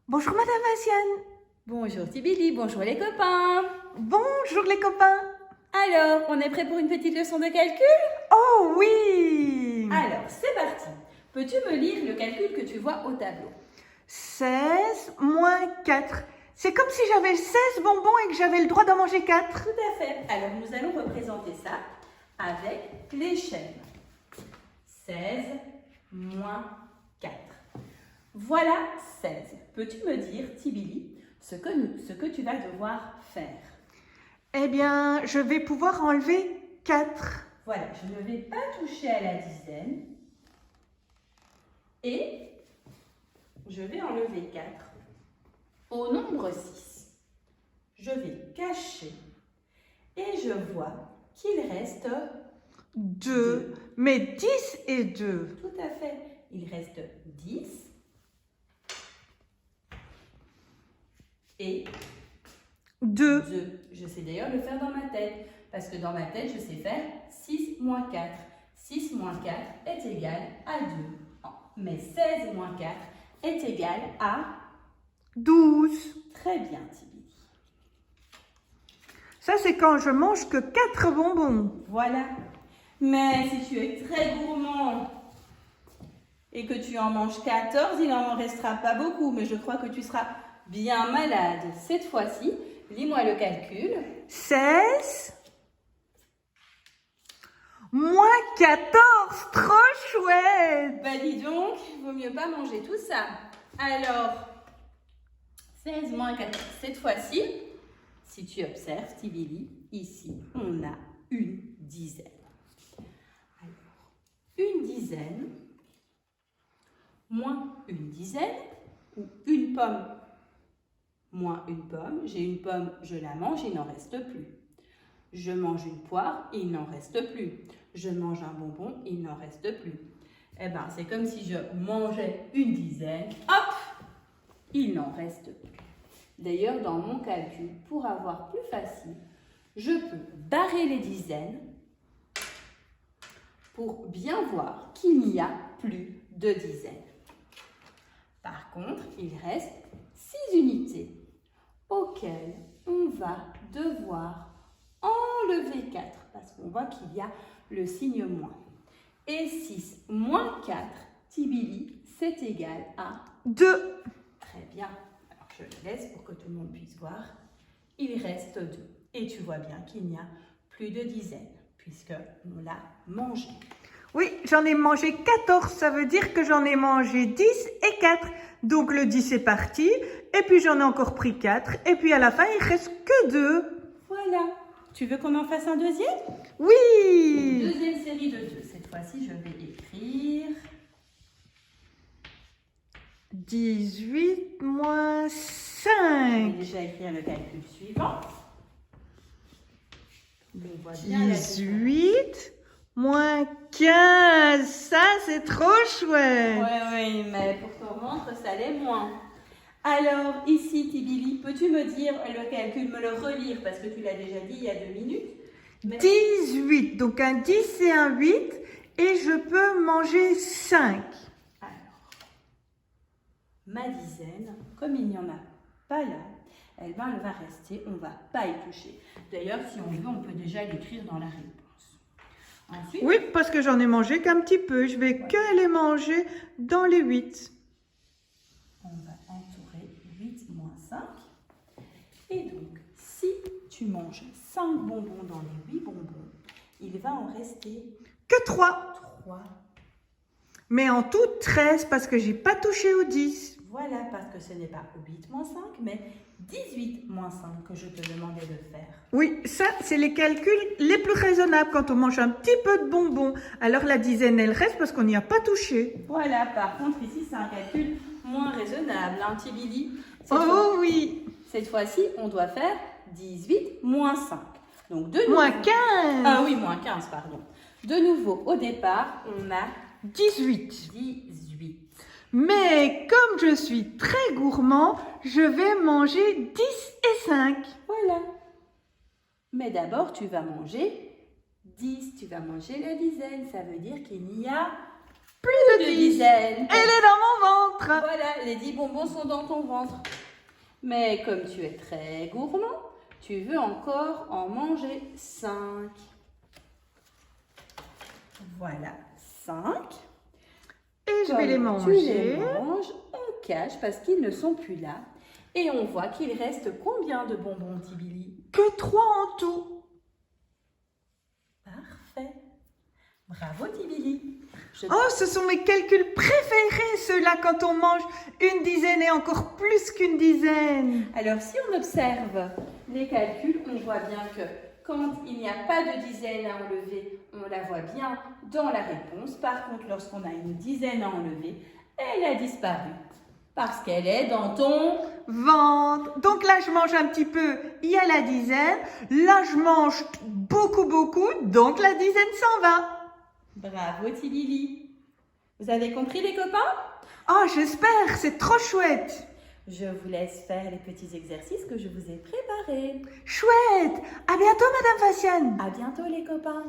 Bonjour Madame Asiane. Bonjour Tibili, bonjour les copains. Bonjour les copains. Alors, on est prêt pour une petite leçon de calcul? Oh oui. Alors, c'est parti. Peux-tu me lire le calcul que tu vois au tableau? 16 moins 4. C'est comme si j'avais 16 bonbons et que j'avais le droit d'en manger 4. Tout à fait. Alors, nous allons représenter ça avec l'échelle. 16 moins 4. Voilà 16. Peux-tu me dire, Tibili, ce que tu vas devoir faire? Eh bien, je vais pouvoir enlever 4. Voilà, je ne vais pas toucher à la dizaine. Et je vais enlever 4 au nombre 6. Je vais cacher et je vois qu'il reste 2. Mais 10 et 2. Tout à fait. Il reste 10 et 2. 2. Je sais d'ailleurs le faire dans ma tête, parce que dans ma tête, je sais faire 6 moins 4. 6 moins 4 est égal à 2. Mais 16 moins 4 est égal à 12. Très bien, Tibili. Ça, c'est quand je mange que 4 bonbons. Voilà. Mais si tu es très gourmand et que tu en manges 14, il n'en restera pas beaucoup, mais je crois que tu seras bien malade. Cette fois-ci, lis-moi le calcul. 16 moins 14. Trop chouette. Bah dis donc, il vaut mieux pas manger tout ça. Alors, 16 moins 14. Cette fois-ci, si tu observes, Tibili, ici, on a une dizaine. Alors, une dizaine moins une dizaine, ou une pomme moins une pomme. J'ai une pomme, je la mange, il n'en reste plus. Je mange une poire, il n'en reste plus. Je mange un bonbon, il n'en reste plus. Eh bien, c'est comme si je mangeais une dizaine, hop, il n'en reste plus. D'ailleurs, dans mon calcul, pour avoir plus facile, je peux barrer les dizaines pour bien voir qu'il n'y a plus de dizaines. Par contre, il reste 6 unités auxquelles on va devoir enlever 4 parce qu'on voit qu'il y a le signe moins. Et 6 moins 4, Tibili, c'est égal à 2. Très bien. Alors, je le laisse pour que tout le monde puisse voir. Il reste 2. Et tu vois bien qu'il n'y a plus de dizaines puisqu'on l'a mangé. Oui, j'en ai mangé 14, ça veut dire que j'en ai mangé 10 et 4. Donc le 10 est parti, et puis j'en ai encore pris 4, et puis à la fin, il reste que 2. Voilà. Tu veux qu'on en fasse un deuxième? Oui. Deuxième série de 2. Cette fois-ci, je vais écrire 18 moins Je 5. vais déjà écrire le calcul suivant. On voit bien la différence. 18 moins 15. Ça, c'est trop chouette. Oui, mais pour ton ventre, ça l'est moins. Alors, ici, Tibili, peux-tu me dire le calcul, me le relire, parce que tu l'as déjà dit il y a 2 minutes. Mais 18, donc un 10 et un 8, et je peux manger 5. alors, ma dizaine, comme il n'y en a pas là, elle va rester, on ne va pas y toucher. D'ailleurs, si on veut, on peut déjà l'écrire dans la réponse. Ensuite, Oui, parce que j'en ai mangé qu'un petit peu. Je vais que les manger dans les 8. on va entourer 8 moins 5. Et donc, si tu manges 5 bonbons dans les 8 bonbons, il va en rester Que 3. 3. Mais en tout, 13 parce que j'ai pas touché au 10. Voilà, parce que ce n'est pas 8 moins 5, mais 18 moins 5 que je te demandais de faire. Oui, ça, c'est les calculs les plus raisonnables quand on mange un petit peu de bonbons. Alors la dizaine, elle reste parce qu'on n'y a pas touché. Voilà, par contre, ici, c'est un calcul moins raisonnable, hein, Tibili. Oui. Cette fois-ci, on doit faire 18 moins 5. Donc, de nouveau. Moins 15. Ah oui, moins 15, pardon. De nouveau, au départ, on a 18. 18. Mais comme je suis très gourmand, je vais manger 10 et 5. Voilà. Mais d'abord, tu vas manger 10. Tu vas manger la dizaine. Ça veut dire qu'il n'y a Plus de de 10. dizaines. Elle est dans mon ventre. Voilà, les 10 bonbons sont dans ton ventre. Mais comme tu es très gourmand, tu veux encore en manger 5. Voilà, 5. Et je vais les Tu les manger. manges, on cache parce qu'ils ne sont plus là. Et on voit qu'il reste combien de bonbons, Tibili? Que 3 en tout. Parfait. Bravo, Tibili. Oh, ce sont mes calculs préférés, ceux-là, quand on mange une dizaine et encore plus qu'une dizaine. Alors, si on observe les calculs, on voit bien que quand il n'y a pas de dizaine à enlever, on la voit bien dans la réponse. Par contre, lorsqu'on a une dizaine à enlever, elle a disparu parce qu'elle est dans ton... Ventre. Donc là, je mange un petit peu, il y a la dizaine. Là, je mange beaucoup, donc la dizaine s'en va. Bravo, Tibili. Vous avez compris, les copains? Oh, j'espère, c'est trop chouette. Je vous laisse faire les petits exercices que je vous ai préparés. Chouette. À bientôt, Madame Faciane. À bientôt, les copains.